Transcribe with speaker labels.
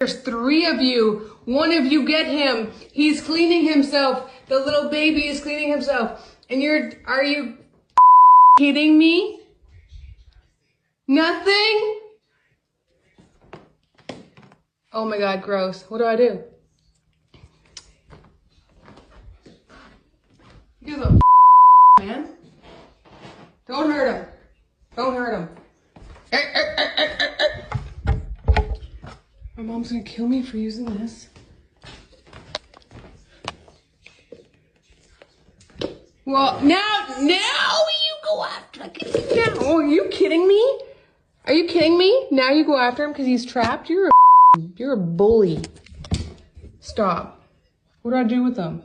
Speaker 1: There's 3 of you. One of you get him. He's cleaning himself. The little baby is cleaning himself. And are you kidding me? Nothing? Oh my God, gross. What do I do? You the man. Don't hurt him. Don't hurt him. My mom's gonna kill me for using this. Well, now you go after him. Oh, are you kidding me? Are you kidding me? Now you go after him because he's trapped? You're a bully. Stop. What do I do with him?